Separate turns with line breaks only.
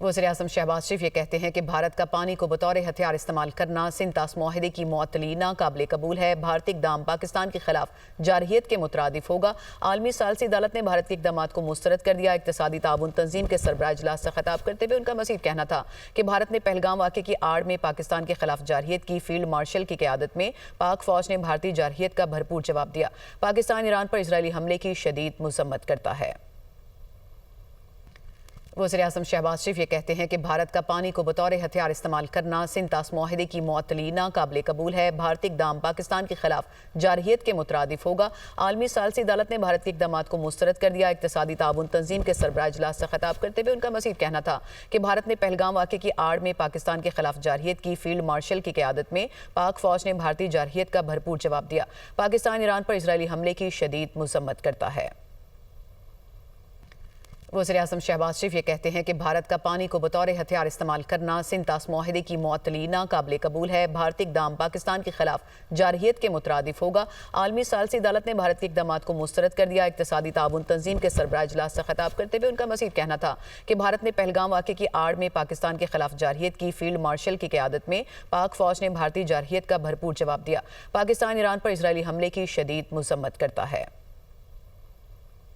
वज़ीर-ए-आज़म शहबाज शरीफ ये कहते हैं कि भारत का पानी को बतौर हथियार इस्तेमाल करना सिंतास मुआहदे की मुअत्तली नाकाबिले कबूल है। भारतीय इक़दाम पाकिस्तान के खिलाफ जारहियत के मुतरादिफ होगा। आलमी सालसी अदालत ने भारत के इक़दाम को मुस्तरद कर दिया। इक़्तिसादी ताउन तंजीम के सरबराह इजलास से खिताब करते हुए उनका मज़ीद कहना था कि भारत ने पहलगाम वाक़े की आड़ में पाकिस्तान के खिलाफ जारहियत की। फील्ड मार्शल की क़यादत में पाक फ़ौज ने भारतीय जारहियत का भरपूर जवाब दिया। पाकिस्तान ईरान पर इजरायली हमले की शदीद मज़म्मत करता है। वज़ीर-ए-आज़म शहबाज शरीफ ये कहते हैं कि भारत का पानी को बतौर हथियार इस्तेमाल करना सिंतास मुआहदे की मुअत्तली नाकाबिले कबूल है। भारतीय इक़दाम पाकिस्तान के खिलाफ जारहियत के मुतरादिफ होगा। आलमी सालसी अदालत ने भारत के इक़दाम को मुस्तरद कर दिया। इक़्तिसादी ताउन तंजीम के सरबराह इजलास से खिताब करते हुए उनका मज़ीद कहना था कि भारत ने पहलगाम वाक़े की आड़ में पाकिस्तान के खिलाफ जारहियत की। फील्ड मार्शल की क़यादत में पाक फ़ौज ने भारतीय जारहियत का भरपूर जवाब दिया। पाकिस्तान ईरान पर इजरायली हमले की शदीद मज़म्मत करता है। वज़ीर-ए-आज़म शहबाज शरीफ ये कहते हैं कि भारत का पानी को बतौर हथियार इस्तेमाल करना सिंतास मुआहदे की मुअत्तली नाकाबिले कबूल है। भारतीय इक़दाम पाकिस्तान के खिलाफ जारहियत के मुतरादिफ होगा। आलमी सालसी अदालत ने भारत के इक़दाम को मुस्तरद कर दिया। इक़्तिसादी ताउन तंजीम के सरबराह इजलास से खिताब करते हुए उनका मज़ीद कहना था कि भारत ने पहलगाम वाक़े की आड़ में पाकिस्तान के खिलाफ जारहियत की। फील्ड मार्शल की क़यादत में पाक फ़ौज ने भारतीय जारहियत का भरपूर जवाब दिया। पाकिस्तान ईरान पर इजरायली हमले की शदीद मज़म्मत करता है।